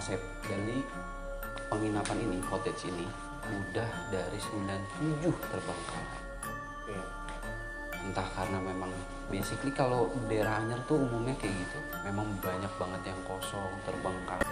Asep. Jadi penginapan ini, cottage ini udah dari 97 terbengkalai. Entah karena memang basically kalau daerah Anyar tuh umumnya kayak gitu. Memang banyak banget yang kosong, terbengkalai.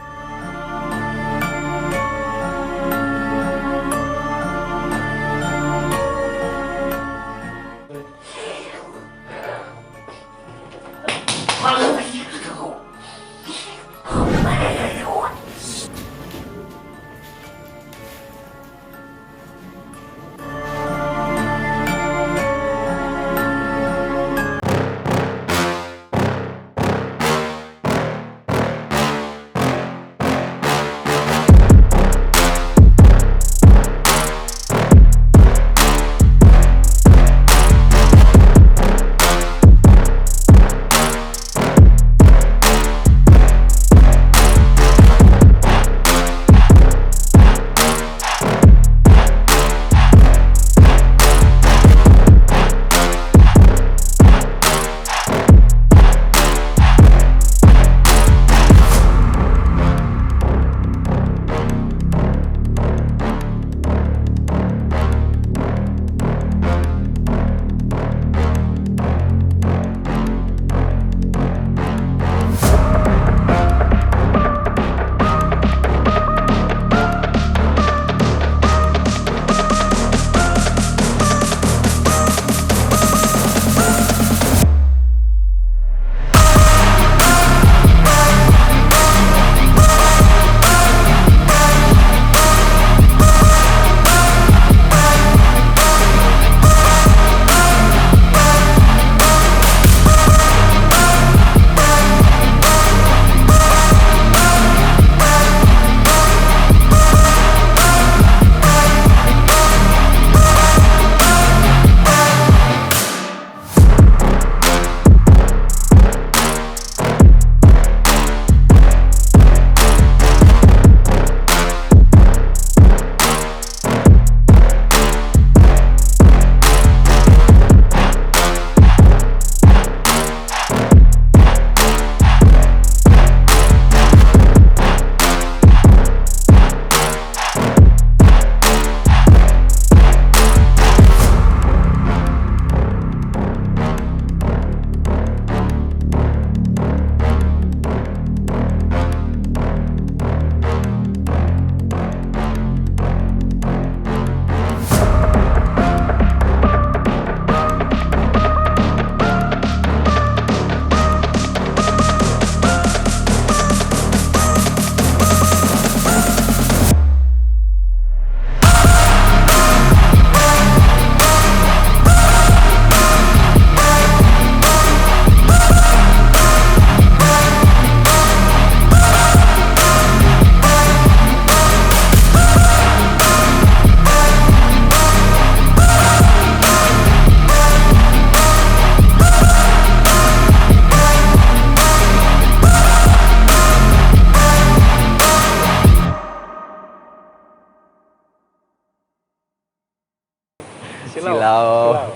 Silau.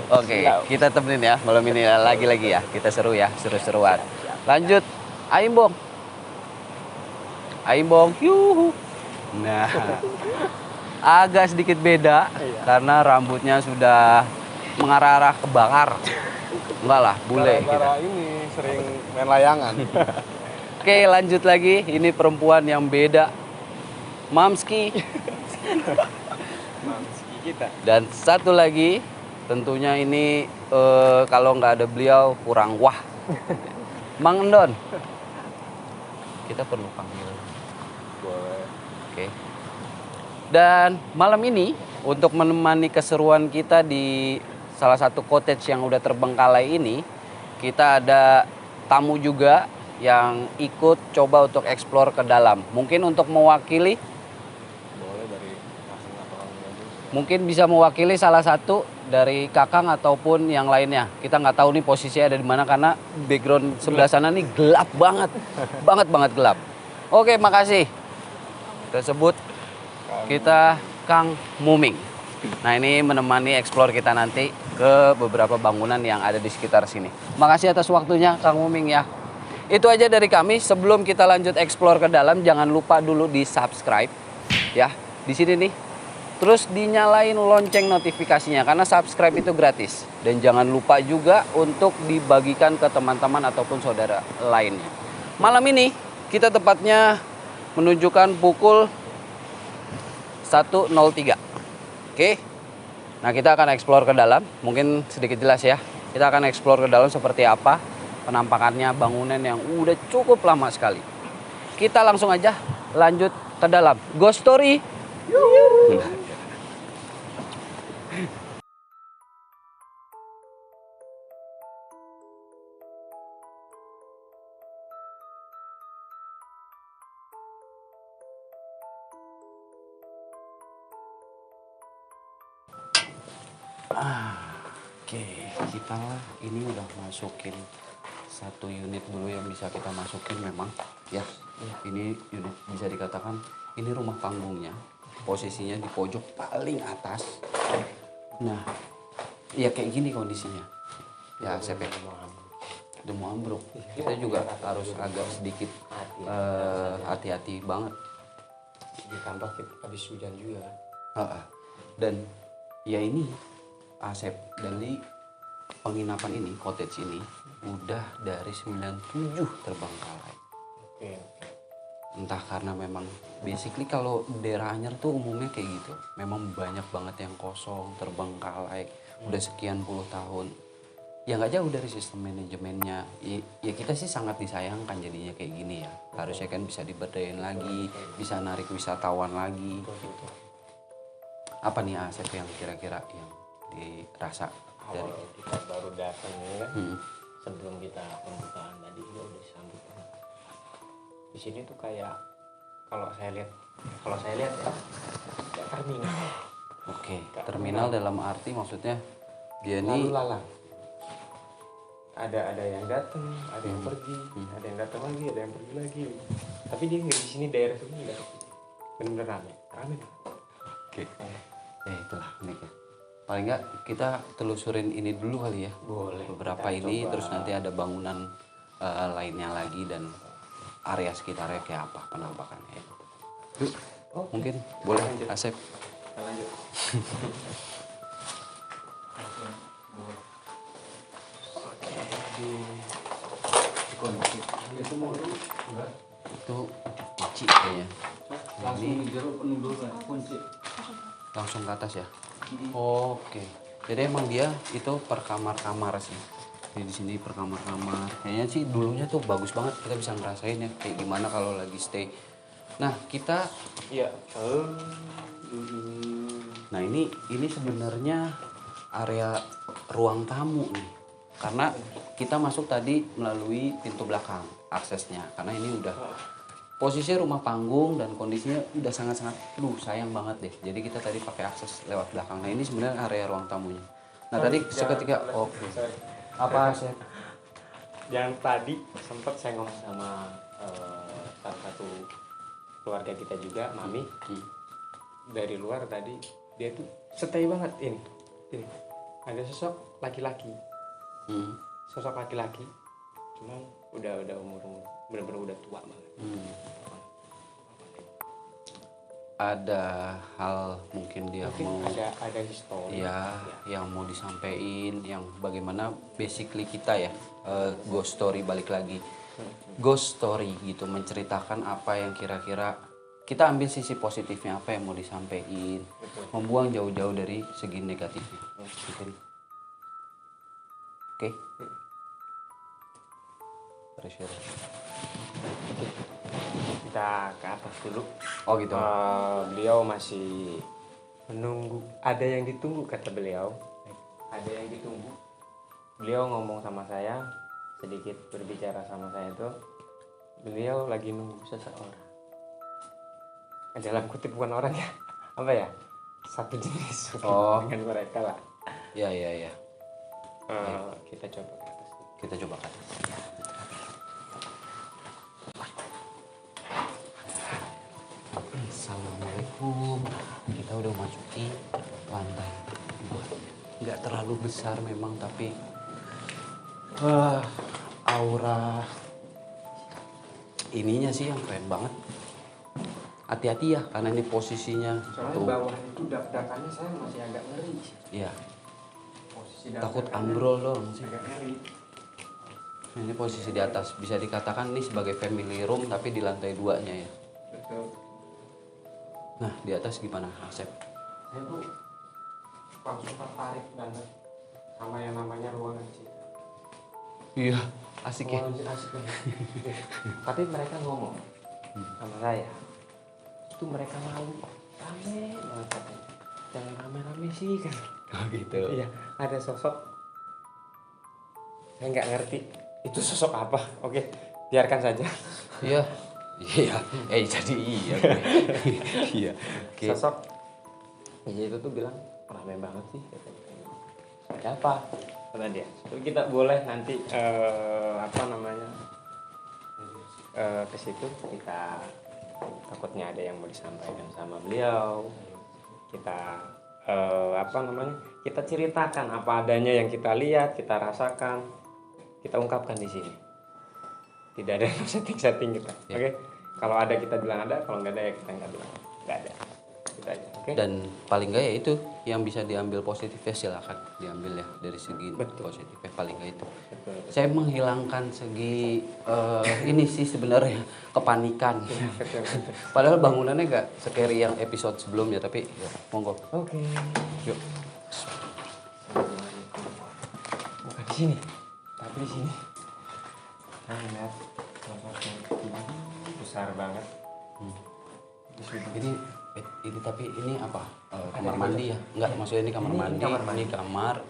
Oke, kita temenin ya malam ini lagi-lagi ya. Kita seru ya, seru-seruan. Lanjut, Aimbong. Aimbong, yuhu. Nah, agak sedikit beda karena rambutnya sudah mengarah-arah ke bakar. Enggak lah, bule. Gara-gara ini sering main layangan. Oke, lanjut lagi. Ini perempuan yang beda. Mamski. Kita. Dan satu lagi, tentunya ini kalau nggak ada beliau kurang wah. Mang Endon. Kita perlu panggil. Boleh. Oke. Dan malam ini untuk menemani keseruan kita di salah satu cottage yang udah terbengkalai ini, kita ada tamu juga yang ikut coba untuk eksplor ke dalam. Mungkin untuk mewakili, Boleh dari Kakang atau Kang Dodi. mungkin bisa mewakili salah satu dari Kakang ataupun yang lainnya. Kita nggak tahu nih posisinya ada di mana karena background sebelah sana nih gelap banget, banget gelap. Oke, makasih. Tersebut kita Kang Muming. Nah, ini menemani eksplor kita nanti ke beberapa bangunan yang ada di sekitar sini. Makasih atas waktunya Kang Muming ya. Itu aja dari kami. Sebelum kita lanjut explore ke dalam, jangan lupa dulu di subscribe ya di sini nih. Terus dinyalain lonceng notifikasinya karena subscribe itu gratis. Dan jangan lupa juga untuk dibagikan ke teman-teman ataupun saudara lainnya. Malam ini kita tepatnya menunjukkan pukul 1.03. Oke. Nah, kita akan explore ke dalam. Mungkin sedikit jelas ya. Kita akan explore ke dalam seperti apa penampakannya, bangunan yang udah cukup lama sekali. Kita langsung aja lanjut ke dalam. Ghost Story. Oke, kita ini udah masukin satu unit dulu yang bisa kita masukin memang ya. Ini unit bisa dikatakan ini rumah panggungnya. Posisinya di pojok paling atas. Nah, ya kayak gini kondisinya. Ya, sepet. Udah mau ambruk. Kita juga harus agak sedikit hati-hati banget. Ditambah habis hujan juga. Dan ya ini Asep, dari penginapan ini, cottage ini udah dari 97 terbengkalai. Oke. Entah karena memang basically kalau daerah Anyer tuh umumnya kayak gitu. Memang banyak banget yang kosong, terbengkalai, udah sekian puluh tahun. Ya nggak jauh dari sistem manajemennya. Ya kita sih sangat disayangkan jadinya kayak gini ya. Harusnya kan bisa diberdayain lagi, bisa narik wisatawan lagi. Gitu. Apa nih Asep yang kira-kira yang dirasa dari Awal kita baru datang ya kan, sebelum kita pembukaan tadi juga udah disambut. Di sini tuh kayak kalau saya lihat ya kayak terminal. Oke, terminal dalam arti maksudnya dia lalu nih lalang. Ada yang datang, ada yang pergi, ada yang datang lagi, ada yang pergi lagi. Tapi dia nggak di sini daerah sini nggak benar-benar rame banget. Oke. Itulah uniknya. Paling nggak kita telusurin ini dulu kali ya. Boleh. Beberapa ini coba. Terus nanti ada bangunan lainnya lagi dan area sekitarnya kayak apa penampakannya. Yuk, mungkin boleh lanjut. Asep. Kita lanjut. Itu kunci kayaknya. Langsung ke atas ya. Oke. Jadi emang dia itu per kamar-kamar sih. Jadi di sini per kamar-kamar. Kayaknya sih dulunya tuh bagus banget, kita bisa ngerasain ya kayak gimana kalau lagi stay. Nah, kita Nah, ini sebenarnya area ruang tamu nih. Karena kita masuk tadi melalui pintu belakang aksesnya. Karena ini udah posisinya rumah panggung dan kondisinya udah sangat-sangat sayang banget deh. Jadi kita tadi pakai akses lewat belakang. Nah, ini sebenarnya area ruang tamunya. Nah, tadi seketika apa sih? Yang tadi sempat saya ngomong sama salah satu keluarga kita juga, Mami. Dari luar tadi dia tuh stay banget ini. Ada sosok laki-laki. Sosok laki-laki. Cuman udah umur bener-bener udah tua banget. Ada hal mungkin dia mau ada histori ya yang mau disampaikan, yang bagaimana basically kita ya ghost story, balik lagi ghost story gitu, menceritakan apa yang kira-kira kita ambil sisi positifnya, apa yang mau disampaikan, membuang jauh-jauh dari segi negatifnya. Oke. Pressure. Kita ke atas dulu. Oh gitu. Beliau masih menunggu. Ada yang ditunggu kata beliau. Ada yang ditunggu. Beliau ngomong sama saya, sedikit berbicara sama saya itu. Beliau lagi nunggu seseorang. Dalam kutip bukan orang ya. Apa ya? Satu jenis dengan mereka lah. Ya. Kita coba ke atas. Kita coba ke atas. Assalamualaikum. Kita udah masuki lantai 2. Nggak terlalu besar memang, tapi aura ininya sih yang keren banget. Hati-hati ya karena ini posisinya Soalnya tuh. bawah itu dak-dakannya saya masih agak ngeri. Iya. Posisi Takut dak-dakannya ambrol dong sih. agak ngeri. Ini posisi di atas bisa dikatakan ini sebagai family room tapi di lantai 2-nya ya. Betul. Nah di atas gimana Asep? Saya tuh langsung tertarik banget sama yang namanya ruangan cinta. Iya asik ya. Ruangan asik banget. Tapi mereka ngomong sama saya, itu mereka malu, rame banget katanya. Jangan rame-rame sih kan. Oh gitu. Iya, ada sosok. Saya nggak ngerti itu sosok apa. Oke, biarkan saja. Iya. Iya. Jadi iya. Iya. Oke. Sosok. Ya itu tuh bilang rame banget sih. Ada apa? Kata dia. Jadi kita boleh nanti apa namanya ke situ kita takutnya ada yang mau disampaikan sama beliau. Kita apa namanya kita ceritakan apa adanya yang kita lihat, kita rasakan, kita ungkapkan di sini. Tidak ada setting-setting kita. Ya. Oke? Kalau ada kita bilang ada, kalau nggak ada ya kita nggak bilang nggak ada. Kita aja. Oke? Dan paling nggak ya itu yang bisa diambil positifnya silakan diambil ya dari segi Betul. positifnya paling nggak itu. Betul. Saya menghilangkan segi ini sih sebenarnya kepanikan. Betul. Padahal bangunannya nggak scary yang episode sebelumnya tapi ya, monggo. Oke. Yuk. Bukan di sini, tapi di sini. Nah, lihat sosoknya ini besar banget. Di sini. Ini tapi ini apa? Kamar mandi ya? Enggak, maksudnya ini kamar mandi. Ini kamar.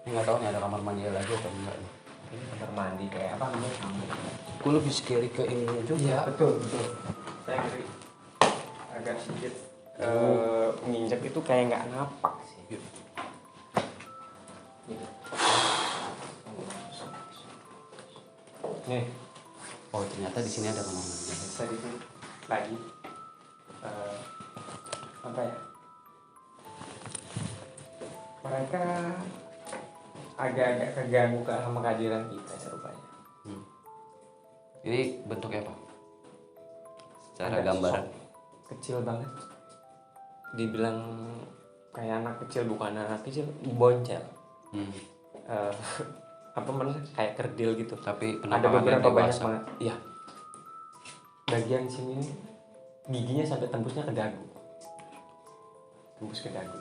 Ini nggak tahu nih ada kamar mandi lagi atau enggak nih. Ini kamar mandi kayak apa namanya? Gue lebih scary ke ininya juga. Iya, betul. Saya ngeri. Agak sedikit nginjek itu kayak nggak napak sih. Yuk. Nih, Oh ternyata di sini ada kamar mandi. saya di sini lagi apa ya? Mereka agak-agak keganggu sama kehadiran kita serupanya. Ini bentuknya apa? Secara Ada gambaran. sosok kecil banget. Dibilang kayak anak kecil, bukan anak kecil, boncel. Apa namanya? Kayak kerdil gitu. Tapi Ada penampakannya beberapa banyak dewasa. banget. Iya. Bagian sini nih, giginya sampai tembusnya ke dagu. Tembus ke dagu.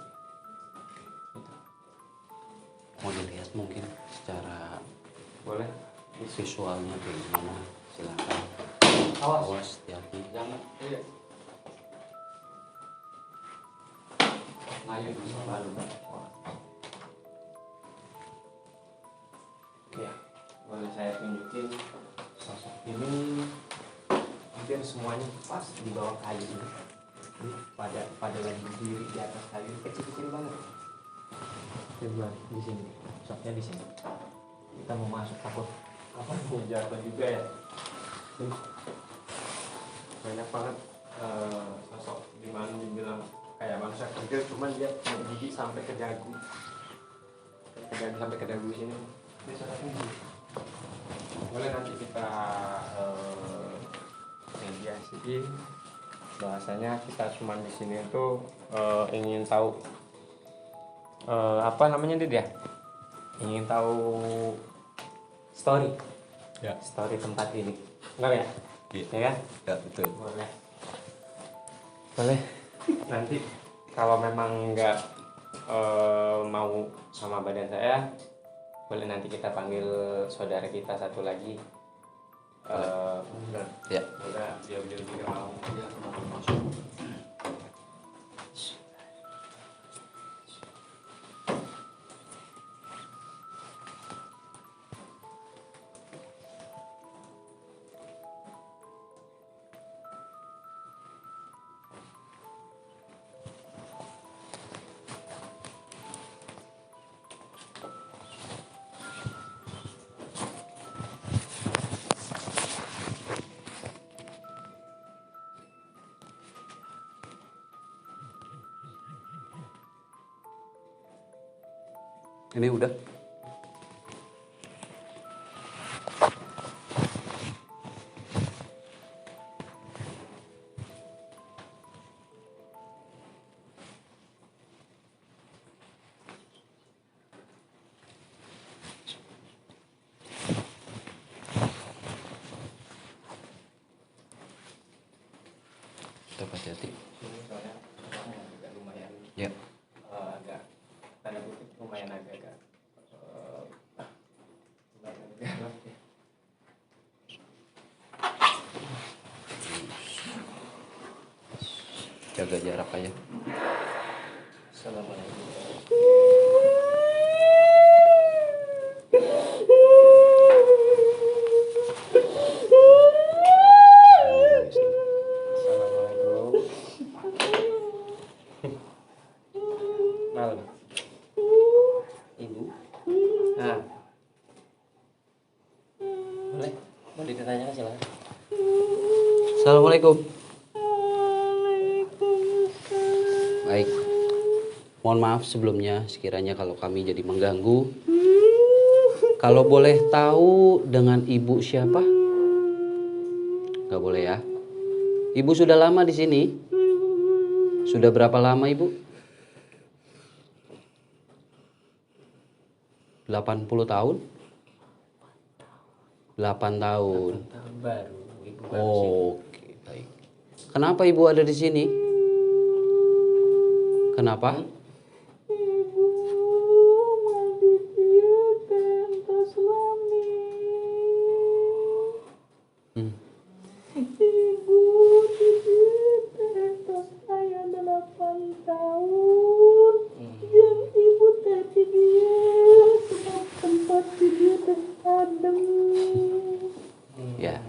Gitu. Mau dilihat mungkin secara Boleh? visualnya kayak gimana? Silakan. Awas, hati-hati. Jangan. Iya. Layu selalu. Oke, boleh saya tunjukin sosok ini. Hampir semuanya pas di bawah kayu ini. Ini pada lagi berdiri di atas kayu, kecil-kecil banget. Coba di sini, sosoknya di sini. Kita mau masuk takut apa mau jatuh juga ya. Banyak banget sosok dimana dibilang kayak bangsa kecil, cuman dia punya gigi sampai ke dagu, sampai ke dagu sini. Ini sosoknya gini. Boleh nanti kita mediasiin bahasanya kita cuma di sini tuh ingin tahu apa namanya dia ingin tahu story tempat ini, enggak ya? Iya. Ya kan? Ya betul. Boleh nanti kalau memang nggak mau sama badan saya, boleh nanti kita panggil saudara kita satu lagi. Ya. Udah dia lebih mau dia Ini udah. Tetap hati-hati. Ini soalnya agak lumayan Ya. agak tanda kutip lumayan agak lumayan galak ya. Jaga jarak aja. Assalamualaikum. Assalamualaikum. Malam. Ibu. Nah. Boleh? Boleh ditanyakan silakan. Assalamualaikum. Baik. Mohon maaf sebelumnya sekiranya kalau kami jadi mengganggu. Kalau boleh tahu dengan ibu siapa? Gak boleh ya. Ibu sudah lama di sini? Sudah berapa lama ibu? 80 tahun? 8 tahun. Tahun baru, ibu baru sih. Oke, baik. Kenapa ibu ada di sini? Kenapa? Hmm. Ibu tos aya 8 tahun. Yang ibu teh di dia sebab tempat di dia teh adem. Ya.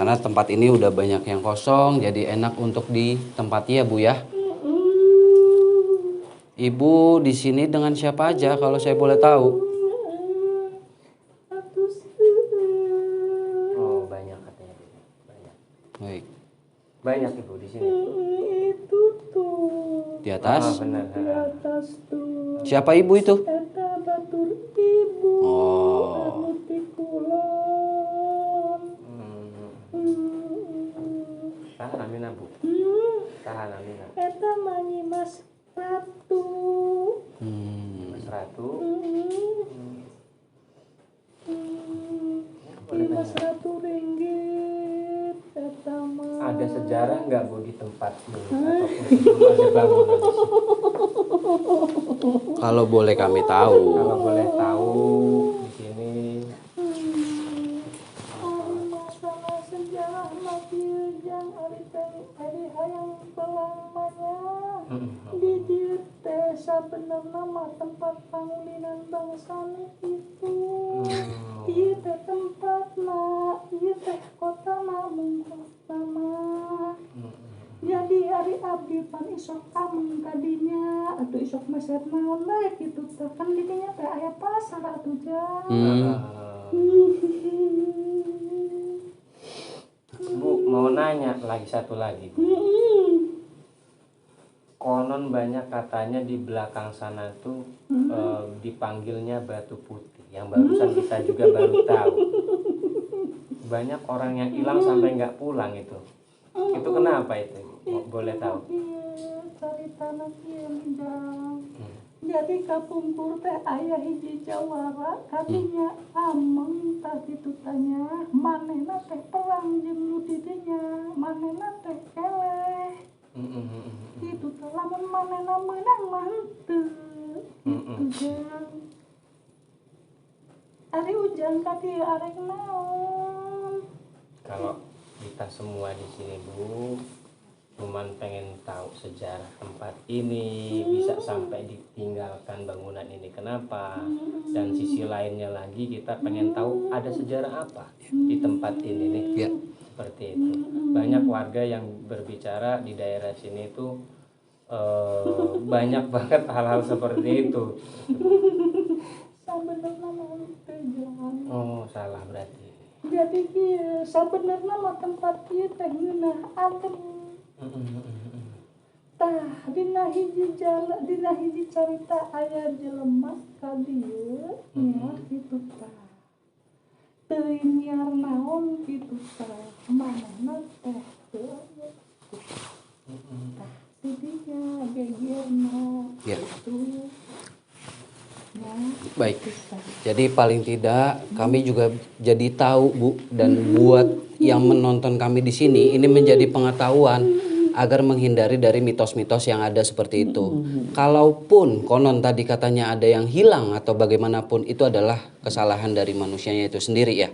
Karena tempat ini udah banyak yang kosong, jadi enak untuk ditempati ya Bu ya. Ibu di sini dengan siapa aja kalau saya boleh tahu? Oh, banyak katanya Bu. Banyak. Baik. Banyak ibu di sini. Itu tuh Di atas? Benar. di atas tuh. Siapa ibu itu? Eta batur ibu. Oh. Anu ti kulon. Tahan Amina Bu. Tahan Amina. Eta manyi Mas Ratu. Mas Ratu. Di Mas Ratu ringgit. Eta mah. Ada sejarah nggak Bu di tempat ini? Ataupun sebelum ada bangunan di sini? Kalau boleh kami tahu. Kalau boleh tahu di sini. Masalah sejarah lagi yang ari hayang pelamanya. Di dieu teh sabenerna mah tempat pangulinan bangsana itu. Ieu teh tempatna, ieu teh kotana mung kota mah. Jadi hari abdi pan isok ameng kadinya atuh isok meset naon bae kitu teh kan di dinya teh aya pasar atuh jang. Bu mau nanya lagi satu lagi Bu. Konon banyak katanya di belakang sana tuh dipanggilnya Batu Putih. Yang barusan kita juga baru tahu. Banyak orang yang hilang sampai nggak pulang itu. Itu kenapa itu? Boleh tahu? Caritana kieu jang. Jadi kapumpur teh aya hiji jawara kadinya ameng tah kitu tanya manehna teh perang jeung nu di dinya manehna teh eleh. Itu teh lamun manehna meunang mah henteu. Itu jang. Ari ujang ka dieu arek naon? Kalau kita semua di sini Bu, cuman pengen tahu sejarah tempat ini bisa sampai ditinggalkan bangunan ini kenapa, dan sisi lainnya lagi kita pengen tahu ada sejarah apa di tempat ini nih. Ya. Seperti itu. Banyak warga yang berbicara di daerah sini itu banyak banget hal-hal seperti itu. Sabenerna mah teh jang. Oh, salah berarti. Jadi kieu sabenerna mah tempat kieu teh ngeunah adem. Tah dina hiji carita aya jelema ka dieu nya kitu tah. Teu nyiar naon kitu tah. Manehna teh teu tah didinya gegerna Ya. kitu. Baik. Jadi paling tidak kami juga jadi tahu Bu, dan buat yang menonton kami di sini ini menjadi pengetahuan agar menghindari dari mitos-mitos yang ada seperti itu. Kalaupun konon tadi katanya ada yang hilang atau bagaimanapun, itu adalah kesalahan dari manusianya itu sendiri ya.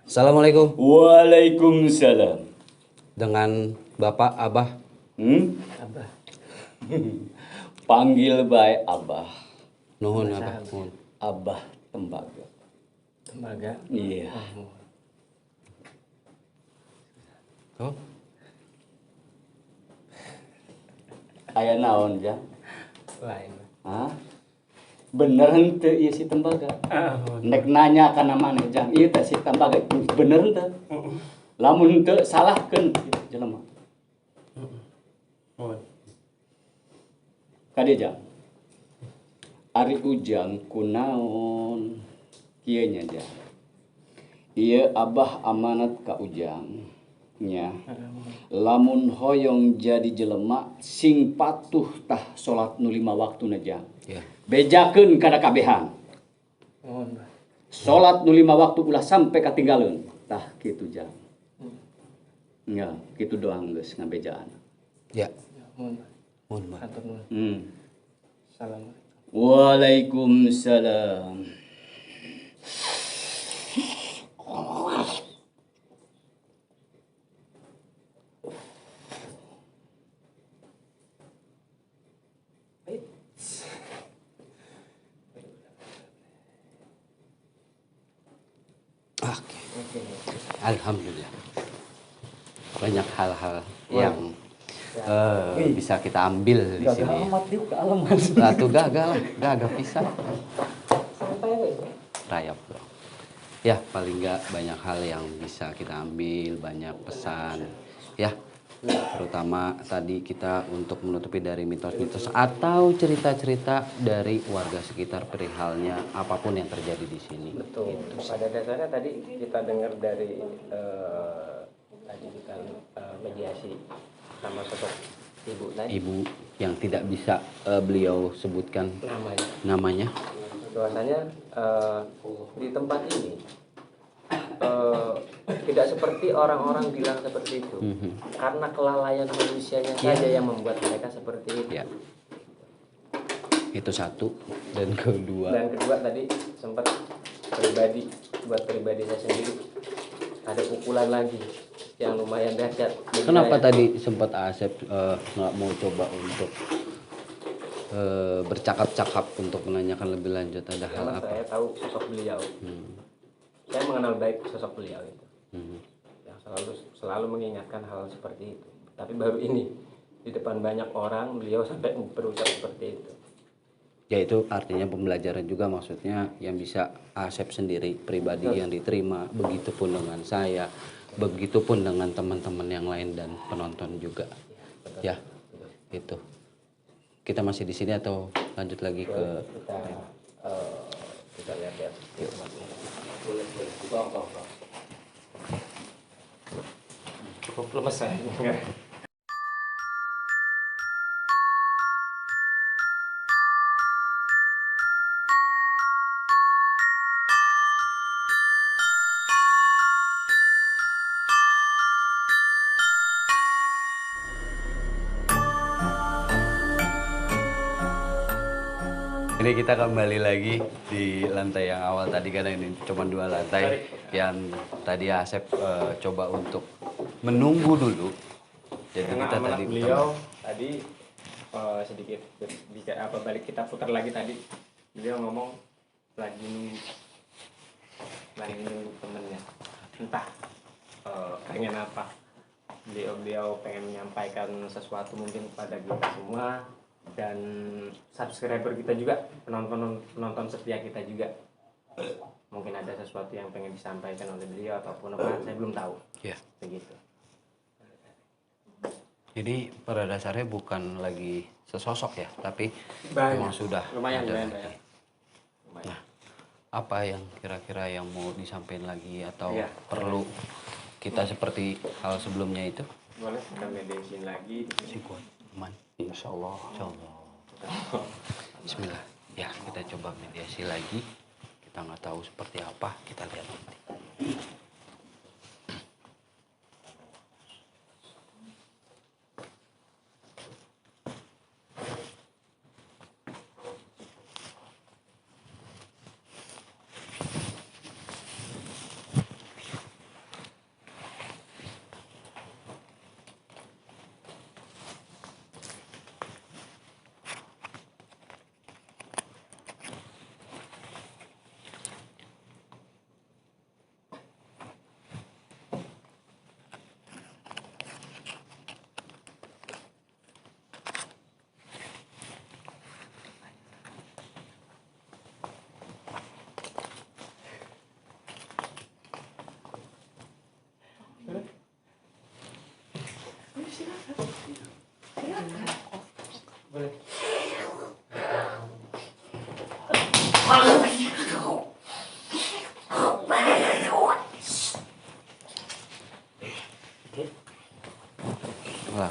Assalamualaikum. Waalaikumsalam. Dengan Bapak Abah. Abah. Panggil baik Abah. Nuhun Abah. Nuhun. Abah Tembaga. Tembaga. Iya. Oh. Aya naon ja? Lain. Hah? Bener henteu ieu si Tembaga? Nek nanya kana maneh jang, ieu teh si Tembaga bener henteu? Lamun henteu salahkeun jelema. Kade jang. Ari Ujang kunaon kieu nya jang. Ieu Abah amanat ka Ujang. Nya. Lamun hoyong jadi jelema sing patuh tah salat nu 5 waktuna jang. Ya. Bejakeun kada kabehan. Salat nu 5 waktu ulah sampai katinggaleun. Tah kitu jang. Ya, kitu doang geus ngabejaan. Ya. Mohon maaf. Salam. Waalaikumsalam. Oke. Alhamdulillah. Banyak hal-hal yang bisa kita ambil di sini. Satu gagal pisah. Rayap dong. Ya, paling nggak banyak hal yang bisa kita ambil, banyak pesan. Ya, terutama tadi kita untuk menutupi dari mitos-mitos atau cerita-cerita dari warga sekitar perihalnya apapun yang terjadi di sini. Betul. Pada dasarnya tadi kita dengar dari tadi kita mediasi sama sosok ibu tadi. Ibu yang tidak bisa beliau sebutkan namanya. Bahwasanya di tempat ini tidak seperti orang-orang bilang seperti itu, karena kelalaian manusianya saja yang membuat mereka seperti itu. Ya. Itu satu. Dan kedua Tadi sempat buat pribadi saya sendiri ada pukulan lagi yang lumayan dahsyat. kenapa tadi sempat Asep nggak mau coba untuk bercakap-cakap untuk menanyakan lebih lanjut, ada hal Karena apa? saya tahu sosok beliau. Saya mengenal baik sosok beliau itu. Yang selalu mengingatkan hal seperti itu. Tapi baru ini di depan banyak orang beliau sampai berucap seperti itu. Ya itu artinya pembelajaran juga, maksudnya yang bisa Asep sendiri pribadi yang diterima, begitupun dengan saya, begitupun dengan teman-teman yang lain dan penonton juga. Ya, itu. Kita masih di sini atau lanjut lagi ke Kita lihat ya. Cukup lemes saya. Ini kita kembali lagi di lantai yang awal tadi, karena ini cuma 2 lantai. Yang tadi Asep coba untuk menunggu dulu. Jadi kita tadi beliau tadi sedikit balik kita putar lagi tadi. Beliau ngomong lagi nunggu temennya. Entah pengen apa. Beliau pengen menyampaikan sesuatu mungkin kepada kita semua dan subscriber kita juga, penonton setia kita juga. mungkin ada sesuatu yang pengen disampaikan oleh beliau ataupun apa, saya belum tahu. Ya. Begitu. Jadi pada dasarnya bukan lagi sesosok ya, tapi Banyak. memang sudah Lumayan, ada lumayan, lagi. lumayan. Nah, apa yang kira-kira yang mau disampaikan lagi atau Iya. perlu kita seperti hal sebelumnya itu? Boleh kita mediasi lagi di Si sini. kuat, aman. Insya Allah. Bismillah. Ya, kita coba mediasi lagi. Kita nggak tahu seperti apa, kita lihat nanti.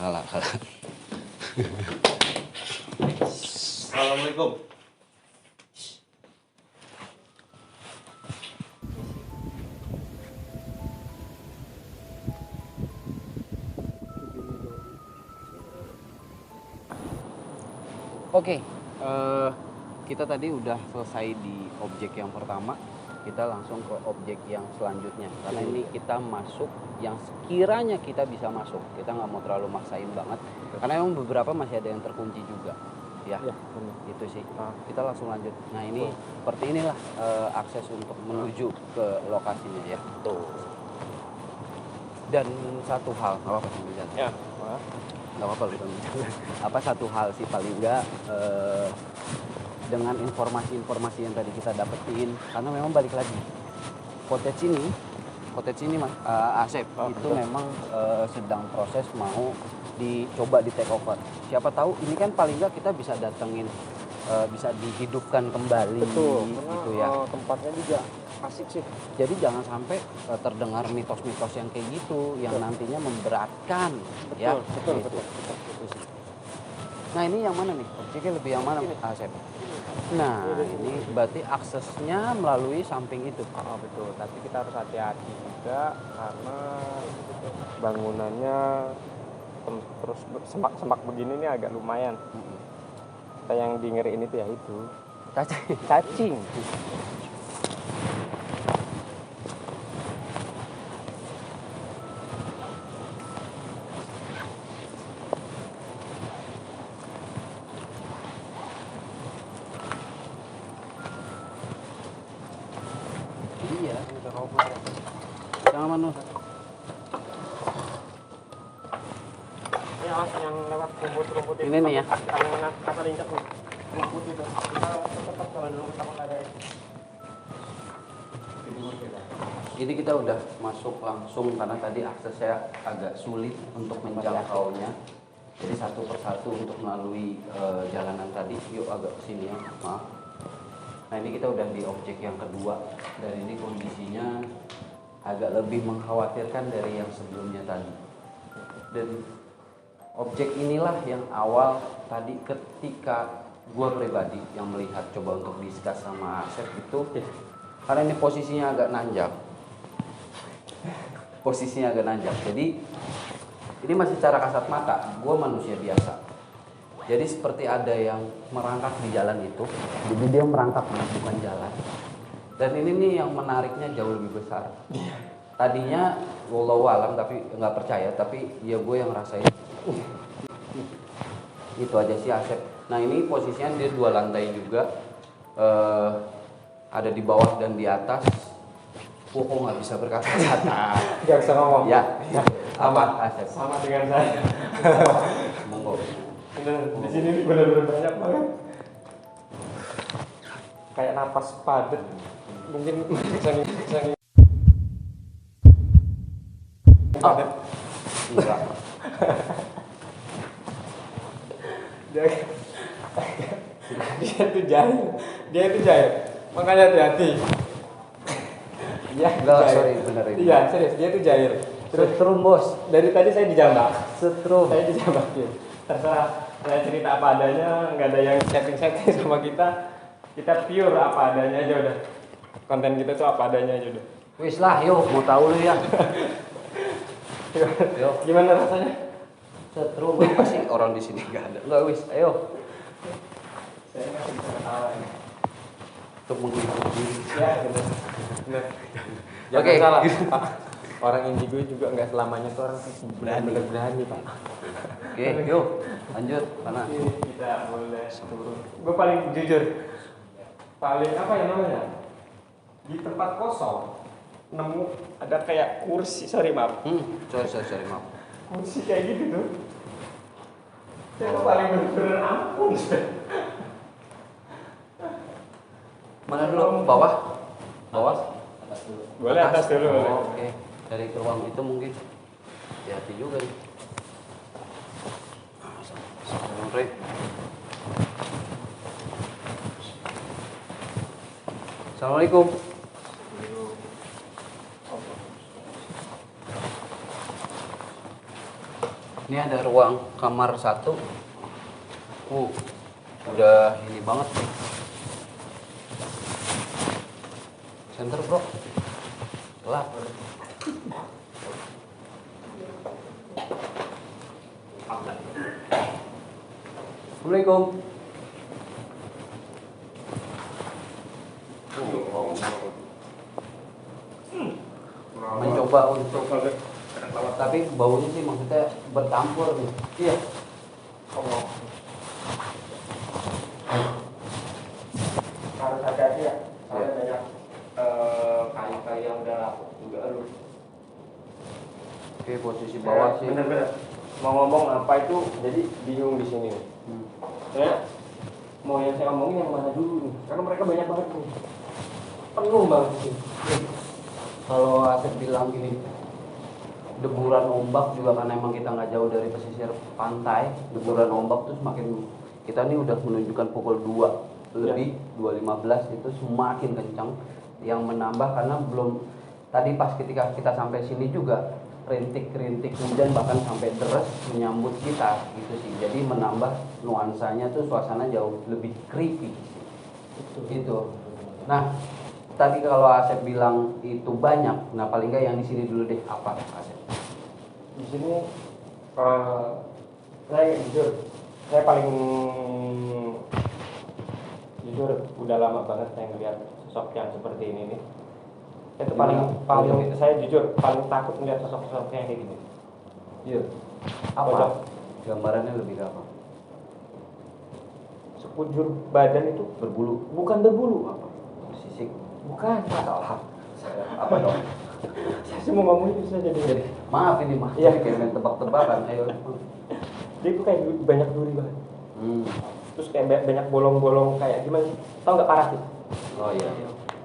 Kalah. Assalamualaikum. Oke, kita tadi udah selesai di objek yang pertama. Kita langsung ke objek yang selanjutnya. Karena ini kita masuk yang sekiranya kita bisa masuk. Kita nggak mau terlalu maksain banget. Karena memang beberapa masih ada yang terkunci juga. Ya, itu sih. Kita langsung lanjut. Nah ini seperti inilah akses untuk menuju ke lokasinya ya. Tuh. Dan satu hal, nggak apa-apa sambil jalan. Ya, Nggak apa-apa lu sambil jalan. Apa satu hal sih paling nggak dengan informasi-informasi yang tadi kita dapetin, karena memang balik lagi cottage ini Mas Asep itu memang sedang proses mau dicoba di take over. Siapa tahu ini kan paling nggak kita bisa datengin, bisa dihidupkan kembali. Betul, gitu karena ya. tempatnya juga asik sih. Jadi jangan sampai terdengar mitos-mitos yang kayak gitu yang nantinya memberatkan. Ya, Betul. Itu sih. Nah ini yang mana nih? Objeknya lebih yang mana Asep? Nah ini berarti aksesnya melalui samping itu. Oh, betul. Tapi kita harus hati-hati juga karena bangunannya terus semak-semak begini nih agak lumayan. Kita yang di ngeri ini tuh ya itu cacing. Iya. Jangan mana? Ya, yang lewat rumput-rumput Ini nih ya. Yang kata injak nih. Rumput itu. Kita tetap jalan dulu sama ada. Ini kita udah masuk langsung karena tadi aksesnya agak sulit untuk menjangkaunya. Jadi satu persatu untuk melalui jalanan tadi. Yuk agak kesini ya, maaf. Nah ini kita udah di objek yang kedua dan ini kondisinya agak lebih mengkhawatirkan dari yang sebelumnya tadi. Dan objek inilah yang awal tadi ketika gua pribadi yang melihat coba untuk discuss sama Asep itu, karena ini posisinya agak nanjak. Jadi ini masih secara kasat mata, gua manusia biasa. Jadi seperti ada yang merangkak di jalan itu, jadi dia merangkak bukan jalan. Dan ini nih yang menariknya jauh lebih besar. Tadinya wallahu alam tapi nggak percaya, tapi ya gue yang rasain. Itu aja sih Asep. Nah ini posisinya dia 2 lantai juga, ada di bawah dan di atas. Kok nggak bisa berkata-kata? Gak bisa ngomong. Ya, apa Asep? Sama dengan saya. Monggo. Bener, di sini benar-benar banyak banget. Kayak napas padat. mungkin saking Enggak. dia dia itu jahil makanya hati-hati. Iya, Enggak, jahil. sorry, bener ini. Iya, serius, dia itu jahil. Setrum, Bos. Dari tadi saya dijambak. Setrum. Saya dijambakin. Terserah saya cerita apa adanya, nggak ada yang setting-setting sama kita. Kita pure apa adanya aja udah. Konten kita tuh apa adanya aja udah. Wis lah, yuk, mau tahu lu ya. Yuk. Gimana rasanya? Setrum apa sih orang di sini enggak ada. Enggak, wis, ayo. Saya nggak bisa ketawa ini. Untuk menghibur diri. Ya, benar. Benar. Jangan Oke. salah, Pak. Orang indigo juga nggak selamanya tuh orang benar-benar berani, Pak. Oke, yuk. Lanjut, mana? Kita boleh turun. Gue paling jujur, paling apa ya namanya? Di tempat kosong nemu ada kayak kursi, sorry maaf, Sorry, maaf. kursi kayak gitu tuh. Saya tuh paling bener-bener ampun. Mana dulu? Bawah? Bawah? Boleh atas dulu. Oh, Boleh. oke. Dari ke ruang itu mungkin. Hati-hati juga nih. Sampai. Assalamualaikum. Ini ada ruang kamar 1. Udah ini banget nih. Center, Bro. Gelap. Assalamualaikum. Mencoba untuk, tapi baunya sih maksudnya bercampur nih. Iya. Harus hati-hati ya. Soalnya banyak kayu-kayu yang udah lapuk juga lu. Oke, posisi bawah sih. Bener-bener mau ngomong apa itu jadi bingung di sini. Saya mau yang saya omongin yang mana dulu nih? Karena mereka banyak banget nih. Penuh banget sih. Kalau Asep bilang gini, deburan ombak juga karena emang kita nggak jauh dari pesisir pantai, deburan ombak tuh semakin, kita nih udah menunjukkan pukul 2 lebih, 2.15 itu semakin kencang, yang menambah karena belum, tadi pas ketika kita sampai sini juga rintik-rintik hujan bahkan sampai deres menyambut kita gitu sih, jadi menambah nuansanya tuh suasana jauh lebih creepy gitu. Nah tadi kalau Asep bilang itu banyak, nah paling nggak yang di sini dulu deh, apa Asep? Di sini saya jujur, saya paling jujur udah lama banget saya ngeliat sosok yang seperti ini nih. Saya tuh paling saya jujur paling takut ngeliat sosok-sosok kayak gini. Iya. Apa? Apa? Gambarannya lebih ke apa? Sekujur badan itu Berbulu, bukan berbulu apa? bersisik, Bukan. salah. Apa dong? Saya cuma ngomong itu saja deh. Jadi maaf ini mah, Iya. kayak main tebak-tebakan. Ayo. Dia itu kayak banyak duri banget. Terus kayak banyak bolong-bolong kayak gimana sih? Tahu nggak parasit? Oh iya.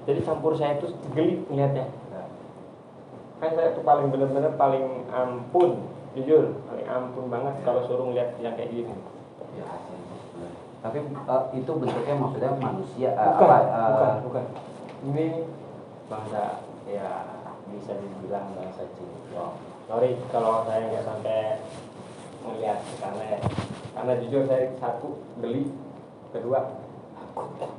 Jadi campur saya itu geli ngeliatnya. Kan saya tuh paling bener-bener paling ampun, jujur paling ampun banget kalau suruh ngeliat yang kayak gini. Ya, tapi itu bentuknya maksudnya manusia? Bukan. Ini bahasa ya bisa dibilang bahasa Cina. Wow. Sorry kalau saya nggak sampai ngeliat karena jujur saya satu geli, kedua takut.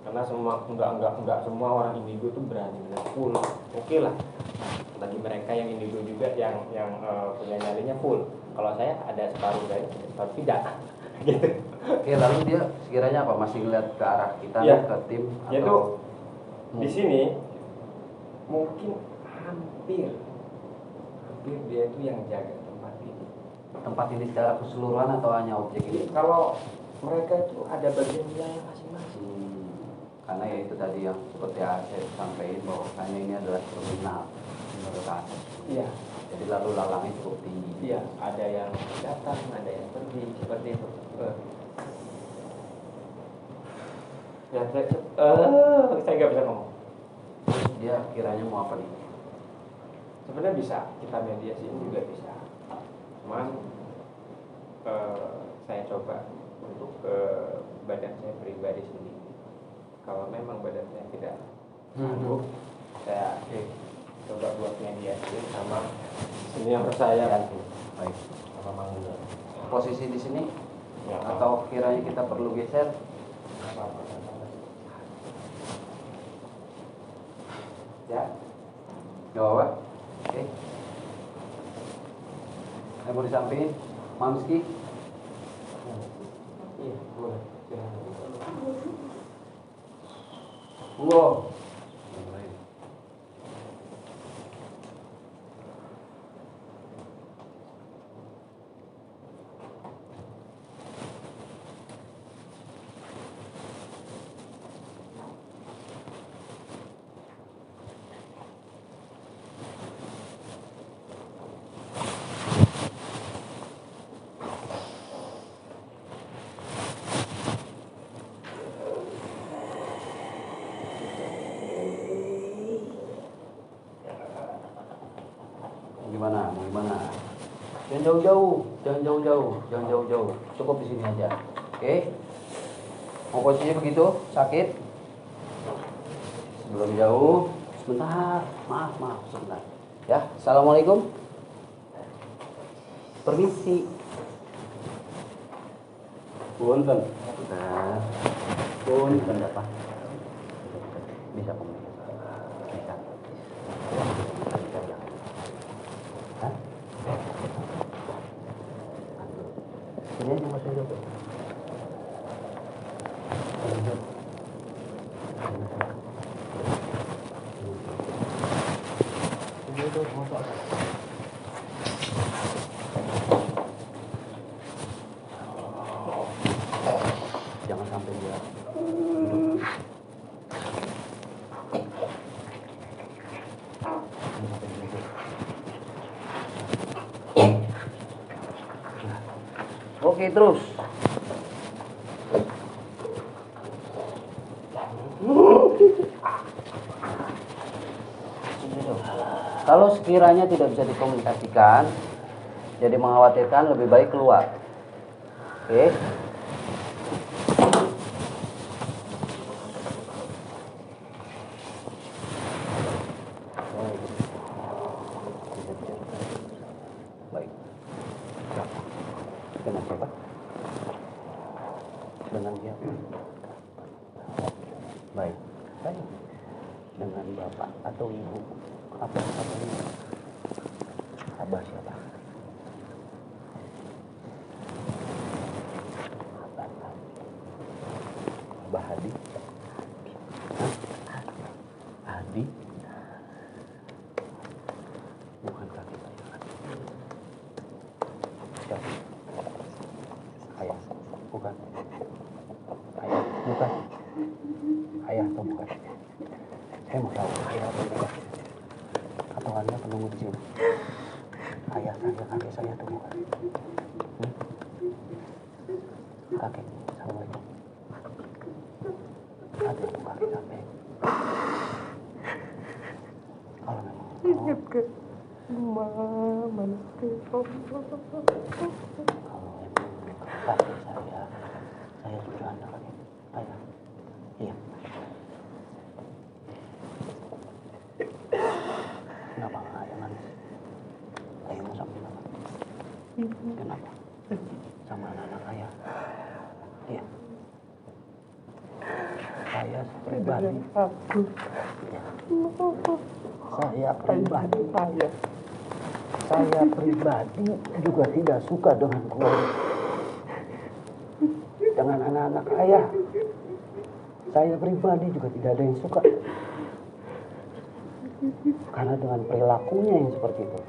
Karena semua enggak semua orang indigo tuh berani full. Oke lah. Bagi mereka yang indigo juga yang punya nyalinya full. Kalau saya ada separuh saya, separuh tidak. Gitu. Oke, lalu dia sekiranya apa? Masih ngeliat ke arah kita, Iya. ke tim Yaitu atau di sini mungkin hampir dia itu yang jaga tempat ini. tempat ini secara keseluruhan atau hanya objek ini? Kalau mereka itu ada bagian wilayah masing-masing. Karena ya itu tadi yang seperti Asep sampaikan bahwa hanya ini adalah terminal menurut Asep. Iya. Jadi lalu lalangnya cukup tinggi. Iya, ada yang datang, ada yang pergi, seperti itu. Ya, saya nggak bisa ngomong. dia kiranya mau apa nih? Sebenarnya bisa kita mediasiin juga bisa. Cuman saya coba untuk ke badan saya pribadi sendiri. Kalau memang badan saya tidak sanggup, saya coba buat mediasi sama senior saya. Baik. Sama Mang Unda. Posisi di sini Ya, atau kiranya kita perlu geser? Ya, nggak apa-apa. Oke. Saya mau disampingin, Mamski. Iya, boleh. Silahkan. Monggo. Gimana? Mau gimana? Jangan jauh-jauh, jangan jauh-jauh, jangan jauh-jauh. Cukup di sini aja. Oke? Mau posisinya begitu? Sakit? Sebelum jauh, sebentar. Maaf, sebentar. Ya, assalamualaikum. Permisi. Punten. Nah, punten apa? Bisa komunikasi. Bisa. Hah? Ini aja Mas Edo. Jangan sampai dia duduk. Oke, terus. Kalau sekiranya tidak bisa dikomunikasikan, jadi mengkhawatirkan, lebih baik keluar. Oke? Baik. Dengan siapa? Dengan siapa? Baik. Baik. Dengan bapak atau ibu? Apa ini? Abah siapa? Abah Hadi? Hah? Hadi? Bukan kakek saya kan? Siapa? Ayah? Bukan? Ayah? Bukan? Ayah atau bukan? Saya mau tahu ayah atau bukan? Atau Anda penunggu di sini? Ayah saya, kakek saya atau bukan? Kakek, assalamualaikum. Ada tuh kakek sampai. Kalau memang Ingat ke mama kalau memang kakek saya sudah anak kakek. Ayah, iya. Kenapa nggak ayah nangis? Ayah mau sama kenapa? Kenapa? Sama anak-anak ayah. Iya. Saya pribadi. Ya. Saya pribadi juga tidak suka dengan keluarga, dengan anak-anak ayah. Saya pribadi juga tidak ada yang suka. Karena dengan perilakunya yang seperti itu.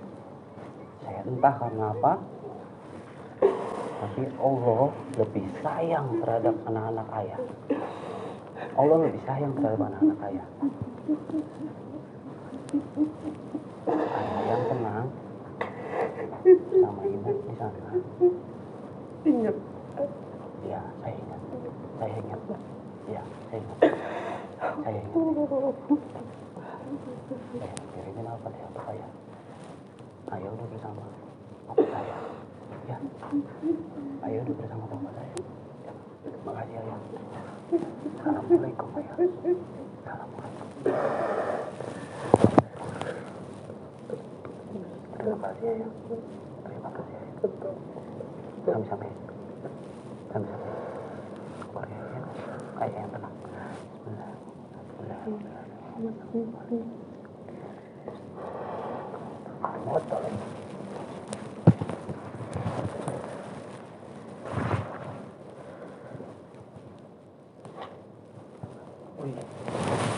Saya entah karena apa, tapi Allah lebih sayang terhadap anak-anak ayah. Allah lebih sayang terhadap anak-anak ayah. Ayah yang tenang sama ibu di sana. Ingat. Ya, saya ingat. Ya, saya ingat. Kirimin apa deh untuk ayah. Ayah udah bersama papa saya. Ya. Ayah udah bersama papa saya. Ya. Makasih ayah. Assalamualaikum ayah. Assalamualaikum. Terima kasih ayah. Terima kasih ayah. Sampai-sampai. Sampai-sampai. Keluar ya. Ayah yang tenang. Bismillah. Betul.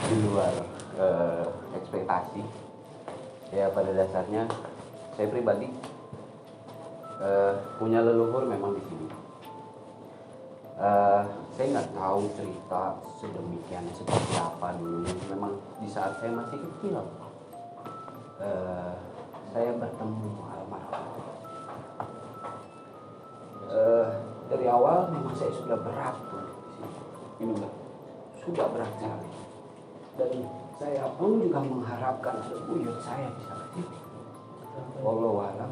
Di luar ekspektasi, ya pada dasarnya saya pribadi punya leluhur memang di sini. Saya nggak tahu cerita sedemikian seperti apa dulu. Memang di saat saya masih kecil, saya bertemu almarhum. Dari awal memang saya sudah berat tuh di sini. Ini sudah berat sekali. Dan saya pun juga mengharapkan sebuyut saya bisa ke sini. Wallahu alam,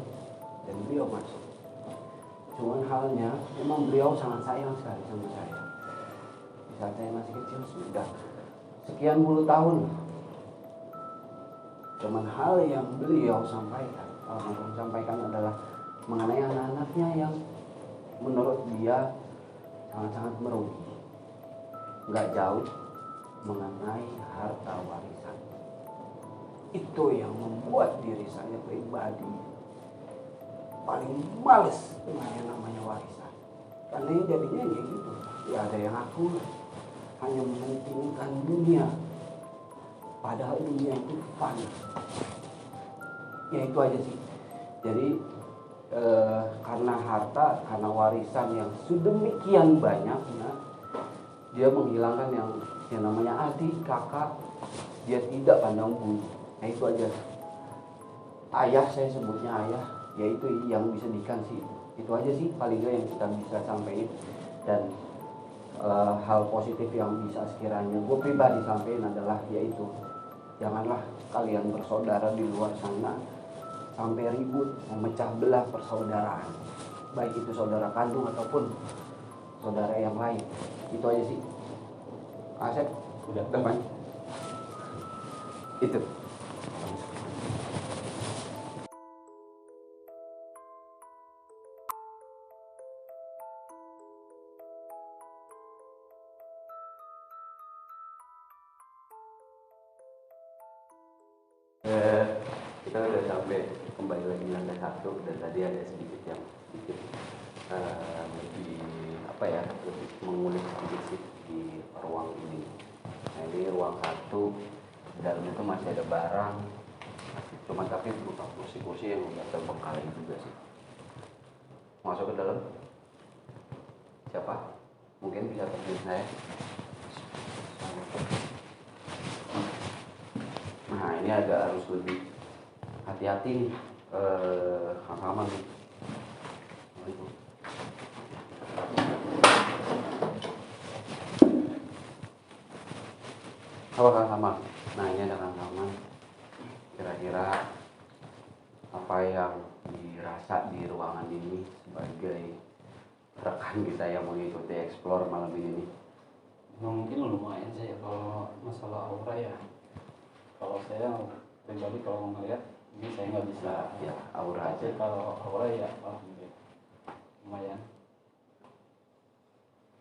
dan beliau masuk. Cuman halnya memang beliau sangat sayang sekali sama saya. Di saat saya masih kecil sudah sekian puluh tahun. Cuman hal yang beliau sampaikan, almarhum sampaikan adalah mengenai anak-anaknya yang menurut dia sangat-sangat merugi. Nggak jauh mengenai harta warisan. Itu yang membuat diri saya pribadi paling males dengan yang namanya warisan. Karena yang jadinya ya gitu, ya ada yang aku hanya mementingkan dunia, padahal dunia itu fana. Ya itu aja sih. Jadi karena harta, karena warisan yang sedemikian banyaknya, dia menghilangkan yang namanya adik, kakak, dia tidak pandang bulu. Nah itu aja. Ayah, saya sebutnya ayah, yaitu yang bisa dikasih. Itu aja sih paling nggak yang kita bisa sampaikan. Dan hal positif yang bisa sekiranya gue pribadi sampaikan adalah yaitu janganlah kalian bersaudara di luar sana sampai ribut, memecah belah persaudaraan, baik itu saudara kandung ataupun saudara yang lain. Itu aja sih. Asep, udah depan. Itu. Kita udah sampai kembali lagi lantai 1 dan tadi ada sedikit yang lebih apa ya, lebih mengulik sedikit sih di ruang ini. Nah ini ruang 1, dalam itu masih ada barang, cuma tapi berupa kursi-kursi yang udah terbengkalai juga sih. Masuk ke dalam. Siapa? Mungkin bisa temuin saya. Nah ini agak harus lebih hati-hati nih, Kang Salman nih. Apa Kang Salman? Nah ini ada Kang Salman. Kira-kira apa yang dirasa di ruangan ini sebagai rekan kita yang mengikuti explore malam ini nih? Mungkin lumayan sih kalau masalah aura ya. Kalau saya pribadi kalau melihat ini saya nggak bisa Ya aura aja. tapi kalau aura ya alhamdulillah lumayan.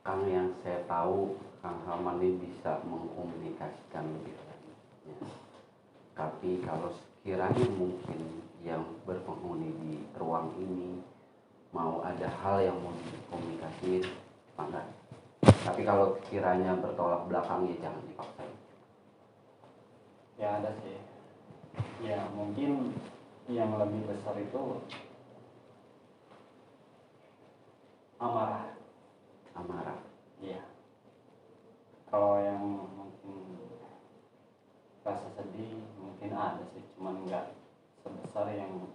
Kang, yang saya tahu Kang Salman ini bisa mengkomunikasikan lebih banyak. Ya. Tapi kalau sekiranya mungkin yang berpenghuni di ruang ini mau ada hal yang mau dikomunikasiin, maka. Tapi kalau kiranya bertolak belakang ya jangan dipaksa. Ya ada sih. Ya mungkin yang lebih besar itu amarah. Amarah. Iya. Kalau yang mungkin rasa sedih mungkin ada sih, cuman nggak sebesar yang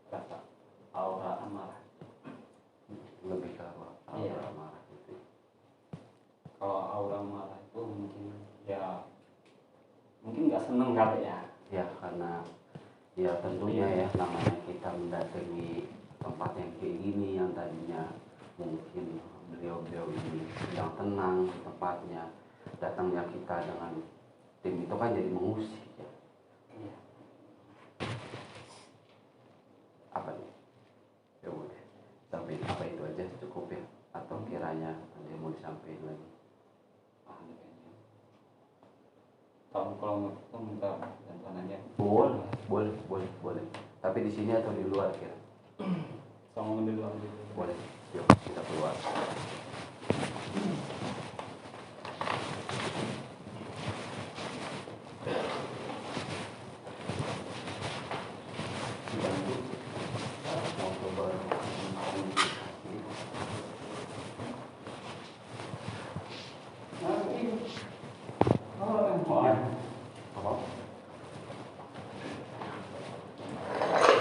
rasa aura amarah. Lebih ke aura Iya. amarah gitu. Kalau aura marah itu mungkin ya mungkin nggak seneng kali ya. Ya tentunya ya, namanya kita mendatangi tempat yang kayak gini, yang tadinya mungkin beliau-beliau ini sedang tenang di tempatnya, datangnya kita dengan tim itu kan jadi mengusik ya. Apa nih? Ya udah, sampai apa itu aja cukup ya? Atau kiranya ada yang mau disampaikan lagi? Tahu kalau mau minta bantuan aja. Boleh. Tapi di sini atau di luar kira? Sama di luar gitu. Boleh. Yuk kita keluar. Dibantu. Mau coba apa?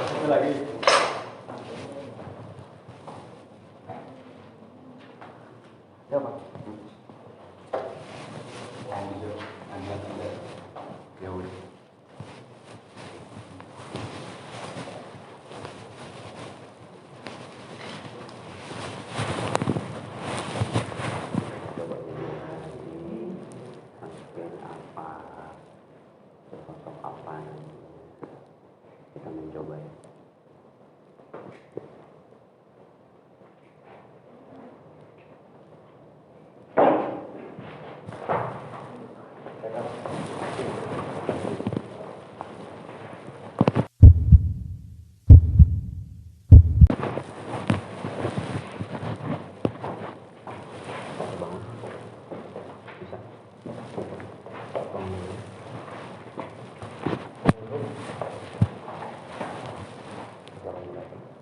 Satu lagi. Siapa? Ada. Ya udah. Coba dulu masukin apa, cocok apa nanti. Kita mencoba ya. Bisa banget. Bisa. Potong dulu.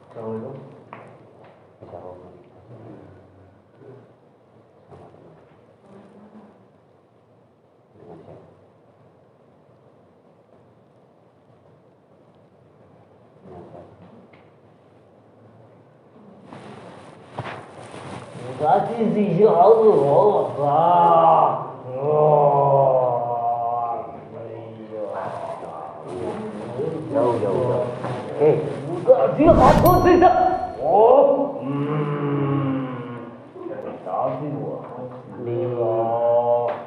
Bisa mulai. Bisa mulai. Sama teman. Dengan siapa? Dengan siapa? Jauh.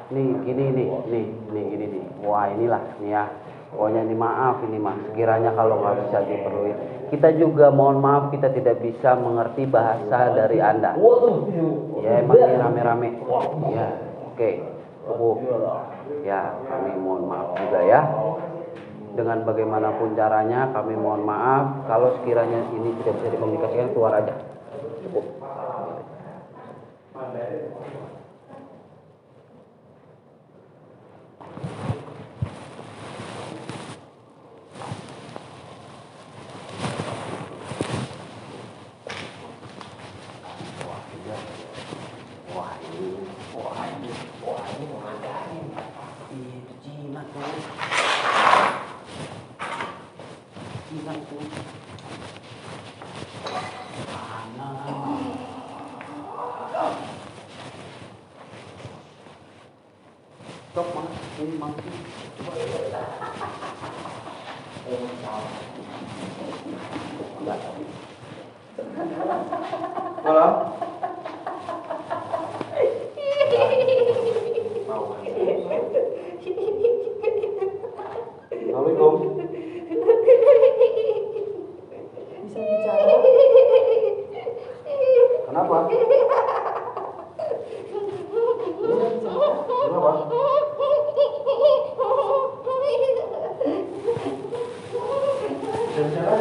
Nih gini nih. Wah inilah nih ya. Pokoknya ini maaf ini mas. Sekiranya kalau nggak bisa diperluin, kita juga mohon maaf kita tidak bisa mengerti bahasa dari Anda. Ya emang ini rame-rame. Ya oke. Cukup. Ya kami mohon maaf juga ya. Dengan bagaimanapun caranya kami mohon maaf kalau sekiranya ini tidak bisa dikomunikasikan, keluar aja. Cukup. Wah ini mengadain. Itu Cina tuh. Cina tuh. Stop mas, ini mangkuk. Halo. Assalamualaikum. Bisa bicara? Kenapa? Kenapa? Bisa bicara?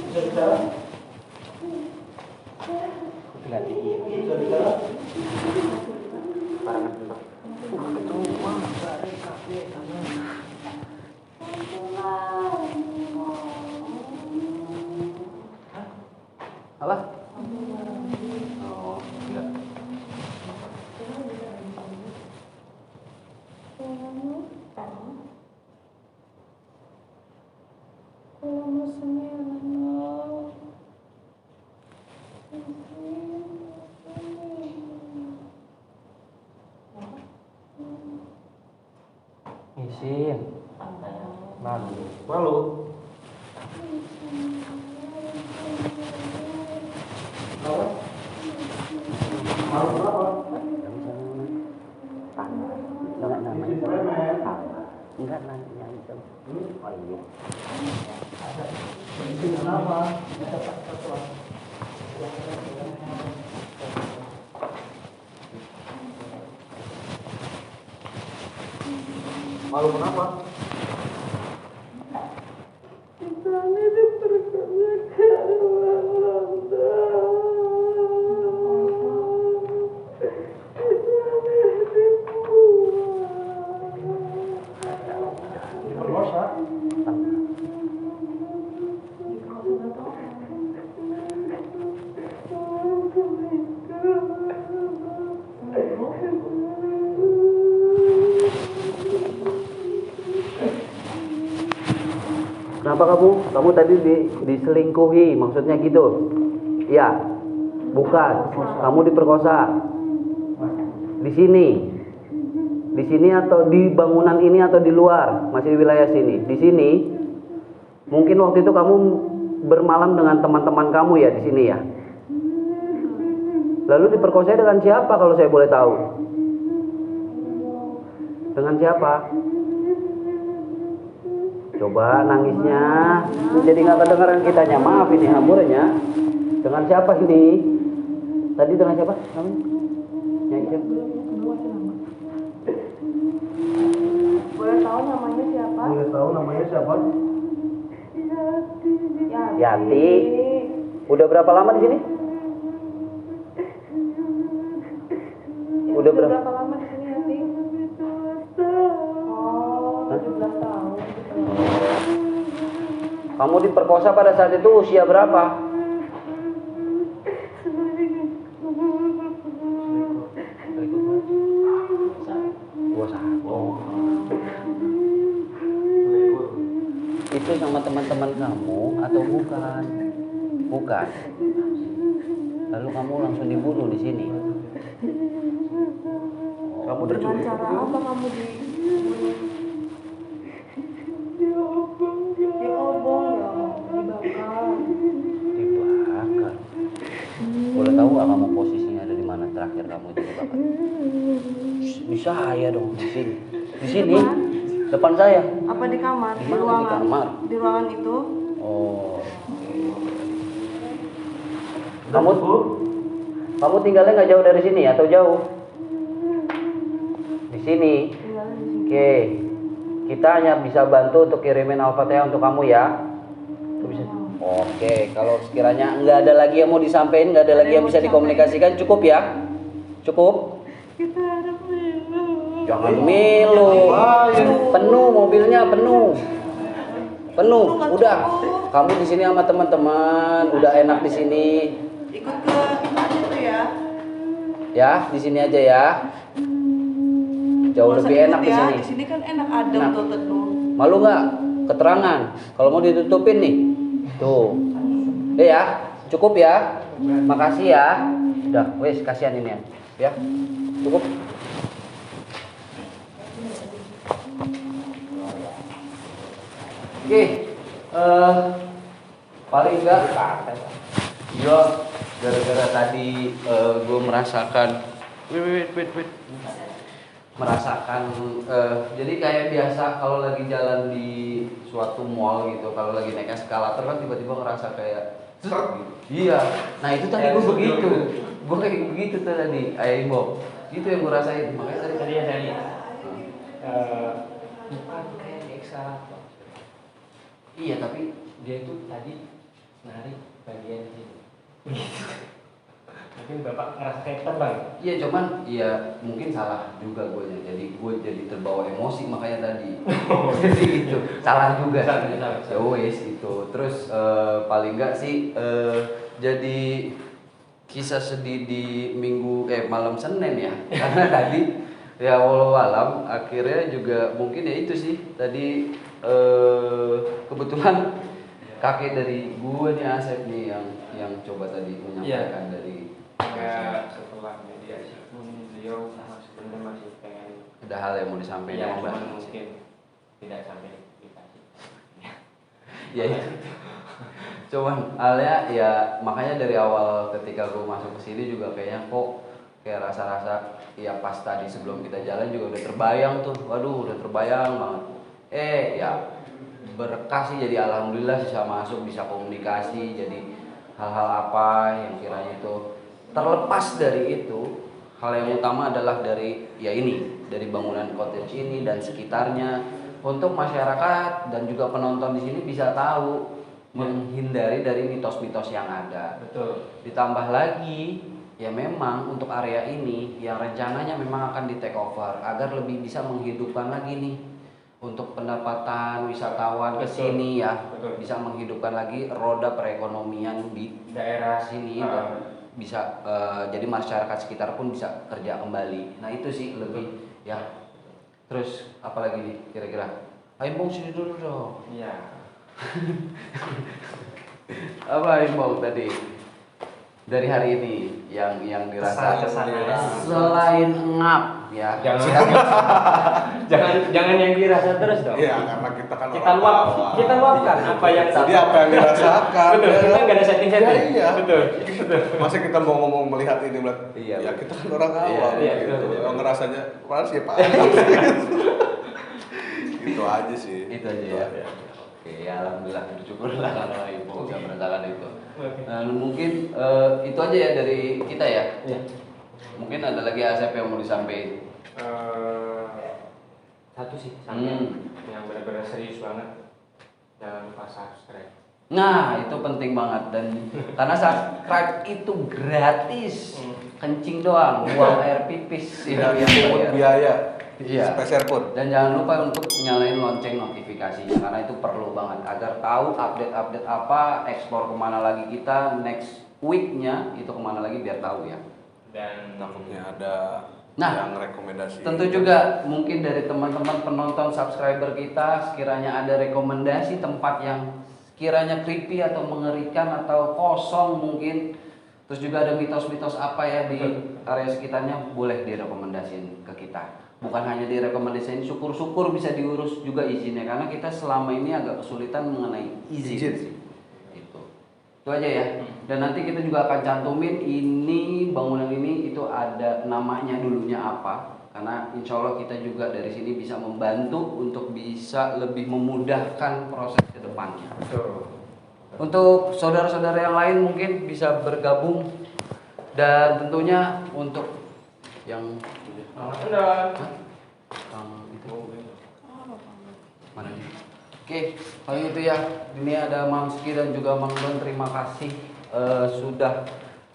Bisa bicara? Bisa bicara? Barangan bentar. Apa? Oh, enggak. Ngisin. Malu. Enggak nanya itu. Oh iya. Malu kenapa? Kami diperkerjakan Anda. Diperkosa. Kenapa kamu? Kamu tadi diselingkuhi, maksudnya gitu? Iya. Bukan. Kamu diperkosa. Di sini. Di sini atau di bangunan ini atau di luar? Masih di wilayah sini. Di sini. Mungkin waktu itu kamu bermalam dengan teman-teman kamu ya di sini ya. Lalu diperkosa dengan siapa kalau saya boleh tahu? Dengan siapa? Coba nangisnya, jadi nggak kedengaran kitanya. Maaf ini hamburnya. Dengan siapa ini? Tadi dengan siapa? Namanya? Nyai siapa? Boleh tahu namanya siapa? Boleh tahu namanya siapa? Yati. Udah berapa lama di sini? Udah berapa? Berapa lama di sini Yati? Oh, 17 tahun. Kamu diperkosa pada saat itu usia berapa? Itu sama teman-teman kamu atau bukan? Bukan. Lalu kamu langsung dibunuh di sini. Kamu Dengan terculik. cara apa kamu dibunuh? Diobong ya, dibakar. Dibakar. Boleh tahu nggak kamu posisinya ada di mana terakhir kamu itu dibakar? Di saya dong, di sini. Di sini. Depan saya. Apa di kamar? Di Di mana? Di ruangan? kamar. Di ruangan itu? Oh. Kamu tinggalnya nggak jauh dari sini atau jauh? Di sini. Tinggalnya di sini. Oke. Kita hanya bisa bantu untuk kirimin Al-Fatihah untuk kamu ya. Oke, kalau sekiranya nggak ada lagi yang mau disampaikan, nggak ada lagi yang bisa dikomunikasikan, cukup ya? Cukup? Kita harap minum. Jangan milu. Penuh mobilnya, penuh. Penuh. Udah. Kamu di sini sama teman-teman, udah enak di sini. Ikut ke itu ya. Ya, di sini aja ya. Jauh Nggak usah lebih ikut enak di ya. sini. Di sini kan enak adem Enak. tuh teduh. Malu nggak? Keterangan. Kalau mau ditutupin nih. Tuh. Ya, cukup ya. Makasih ya. Udah, wes kasihan ini ya. Ya. Cukup. Oke. Paling enggak iya, gara-gara tadi gue merasakan wait. Merasakan jadi kayak biasa kalau lagi jalan di suatu mall gitu, kalau lagi naik eskalator kan tiba-tiba ngerasa kayak gitu. Iya. Nah, itu tadi gue begitu. Gue kayak begitu tuh tadi, Bob. Itu yang gue rasain. Makanya tadi ya tadi bukan kayak di ekskalator. iya, tapi Dia itu tadi narik bagian sini. Mungkin bapak ngerasa kayak terbang. iya, cuman iya mungkin salah juga gue jadi terbawa emosi makanya tadi. Jadi gitu. Salah juga. Salah. Ya wes gitu. Terus paling enggak sih jadi kisah sedih di malam Senin ya. Karena tadi ya walau alam akhirnya juga mungkin ya itu sih tadi kebetulan kakek dari gue nih Asep nih yang coba tadi menyampaikan dari Ya setelah mediasi pun beliau sebenarnya masih pengen ada hal yang mau disampaikan ya, sama Mbak. cuman mungkin tidak sampai dikasih. Ya itu. Cuman halnya ya makanya dari awal ketika gue masuk ke sini juga kayaknya kok kayak rasa-rasa ya pas tadi sebelum kita jalan juga udah terbayang tuh. Waduh, udah terbayang banget. Ya berkah sih, jadi alhamdulillah bisa masuk, bisa komunikasi, jadi hal-hal apa yang kiranya itu terlepas dari itu. Hal yang utama adalah dari ya ini, dari bangunan cottage ini dan sekitarnya, untuk masyarakat dan juga penonton di sini bisa tahu, menghindari dari mitos-mitos yang ada. Betul. Ditambah lagi ya memang untuk area ini yang rencananya memang akan di take over agar lebih bisa menghidupkan lagi nih untuk pendapatan wisatawan ke sini ya. Betul. Bisa menghidupkan lagi roda perekonomian di Daerah sini dan bisa jadi masyarakat sekitar pun bisa kerja kembali. Nah itu sih lebih ya. Terus apalagi nih kira-kira? Ayo Bang sini dulu dong. Iya. Apa Bang tadi dari hari ini yang dirasa Kesan-kesannya. selain ngap ya? Jangan yang dirasa terus dong. Iya, karena kita kan Kita orang awam. kita luapkan apa yang Jadi apa yang dirasakan? Betul, kita nggak ada setting-setting. Ya, iya. Betul. Masa kita mau ngomong melihat ini melihat, Iya, ya betul. kita kan orang awam iya, gitu. betul. Yang ngerasanya, padahal siapa? Gitu aja sih. Itu aja ya. Oke, ya alhamdulillah bersyukurlah kalau Ibu bisa merasakan itu. Nah, mungkin itu aja ya dari kita ya. Iya. Mungkin ada lagi Asep yang mau disampaikan. Satu sih, yang benar-benar serius banget. Jangan lupa subscribe. Nah, itu penting banget dan karena subscribe itu gratis. Kencing doang, buang air pipis Ya, yang pungut bayar. biaya. Iya. Sepeser pun. Dan jangan lupa untuk nyalain lonceng notifikasinya karena itu perlu banget agar tahu update-update apa, ekspor kemana lagi kita, next weeknya itu kemana lagi biar tahu ya. Dan Takutnya ada Nah, yang rekomendasi. Tentu juga mungkin dari teman-teman penonton subscriber kita sekiranya ada rekomendasi tempat yang sekiranya creepy atau mengerikan atau kosong mungkin, terus juga ada mitos-mitos apa ya di area sekitarnya, boleh direkomendasiin ke kita. Bukan hanya direkomendasiin, syukur-syukur bisa diurus juga izinnya karena kita selama ini agak kesulitan mengenai izin. Itu aja ya. Dan nanti kita juga akan cantumin ini bangunan ini itu ada namanya dulunya apa. Karena insya Allah kita juga dari sini bisa membantu untuk bisa lebih memudahkan proses ke depannya. betul. Untuk saudara-saudara yang lain mungkin bisa bergabung. Dan tentunya untuk yang Selamat itu mana nih? Oke, kalau itu ya, ini ada Mamski dan juga Mang Don, terima kasih sudah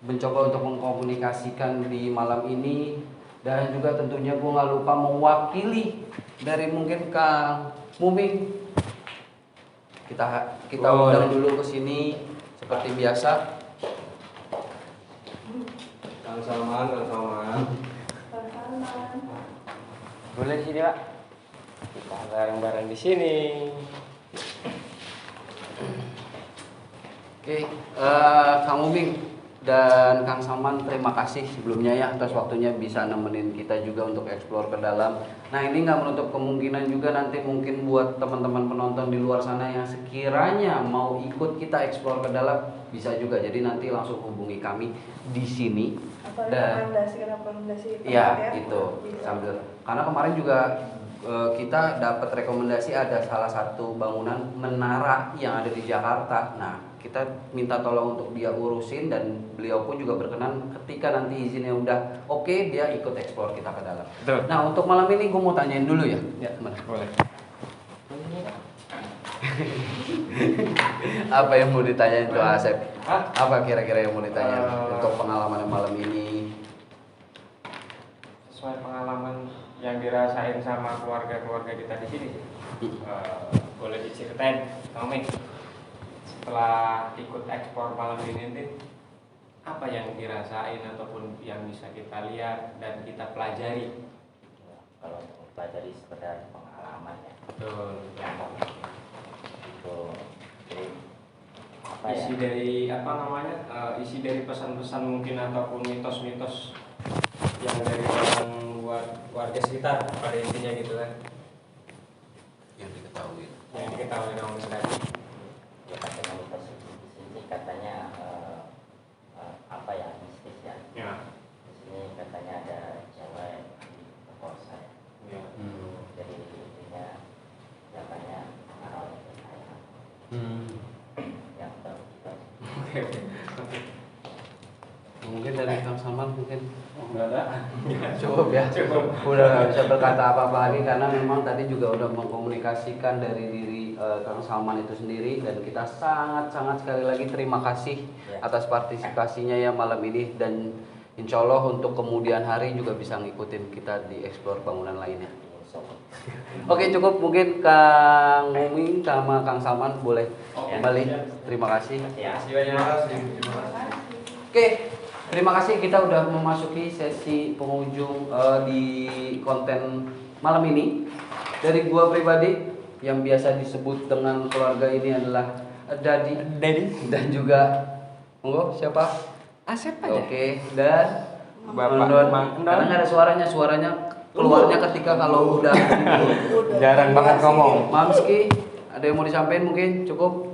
mencoba untuk mengkomunikasikan di malam ini. Dan juga tentunya gue nggak lupa mewakili dari mungkin Kang Muming. Kita undang dulu ke sini seperti biasa. Kang Salman. Boleh di sini, Pak. Kita bareng-bareng di sini. Oke, Kang Muming dan Kang Salman terima kasih sebelumnya ya atas waktunya bisa nemenin kita juga untuk eksplor ke dalam. Nah ini nggak menutup kemungkinan juga nanti mungkin buat teman-teman penonton di luar sana yang sekiranya mau ikut kita eksplor ke dalam bisa juga. Jadi nanti langsung hubungi kami di sini. Apa Dan rekomendasi tempat ya ya? itu Bisa. sambil karena kemarin juga kita dapat rekomendasi ada salah satu bangunan menara yang ada di Jakarta. Nah kita minta tolong untuk dia urusin dan beliau pun juga berkenan ketika nanti izinnya udah oke, dia ikut eksplor kita ke dalam. Betul. Nah untuk malam ini gue mau tanyain dulu ya. Ya teman. Boleh. Apa yang mau ditanyain tuh Asep? Hah? Apa kira-kira yang mau ditanyain untuk pengalaman malam ini? Sesuai pengalaman yang dirasain sama keluarga-keluarga kita di sini sih. Boleh diceritain, Kang Ming. Setelah ikut ekspor malam ini nih, apa yang dirasain ataupun yang bisa kita lihat dan kita pelajari? Kalau pelajari sekedar pengalaman ya Betul. itu jadi apa Isi ya dari apa namanya? Isi dari pesan-pesan mungkin ataupun mitos-mitos yang dari orang warga sekitar pada intinya gitu kan. Yang diketahui. Yang diketahui Kang Ming tadi. ya katanya mitos di sini katanya apa ya mistis ya. Ya. Di sini katanya ada cewek diperkosa ya. Ya. Jadi intinya katanya pengaruh itu saya yang tahu kita. Mungkin dari Kang Salman mungkin Enggak ada. cukup ya. Udah nggak bisa berkata apa-apa lagi karena memang tadi juga udah mengkomunikasikan dari diri Kang Salman itu sendiri dan kita sangat sekali lagi terima kasih atas partisipasinya ya malam ini dan insya Allah untuk kemudian hari juga bisa ngikutin kita di explore bangunan lainnya. Oke cukup mungkin Kang Muming sama Kang Salman boleh kembali. Terima kasih. Terima kasih. Oke, terima kasih kita udah memasuki sesi penghujung di konten malam ini. Dari gua pribadi yang biasa disebut dengan keluarga ini adalah Daddy dan juga monggo siapa? Asep aja. Oke, dan Bapak Mandon. Mandon. Karena nggak ada suaranya keluarnya ketika kalau udah Jarang banget ngomong. Mamski, ada yang mau disampaikan mungkin? Cukup?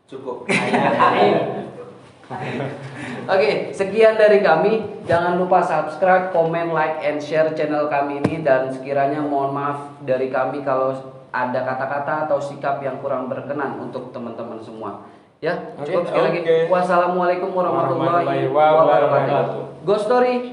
Cukup. Oke, sekian dari kami. Jangan lupa subscribe, komen, like, and share channel kami ini. Dan sekiranya mohon maaf dari kami kalau ada kata-kata atau sikap yang kurang berkenan untuk teman-teman semua. Ya, cukup sekali lagi. Wassalamualaikum warahmatullahi wabarakatuh. Ghost Story.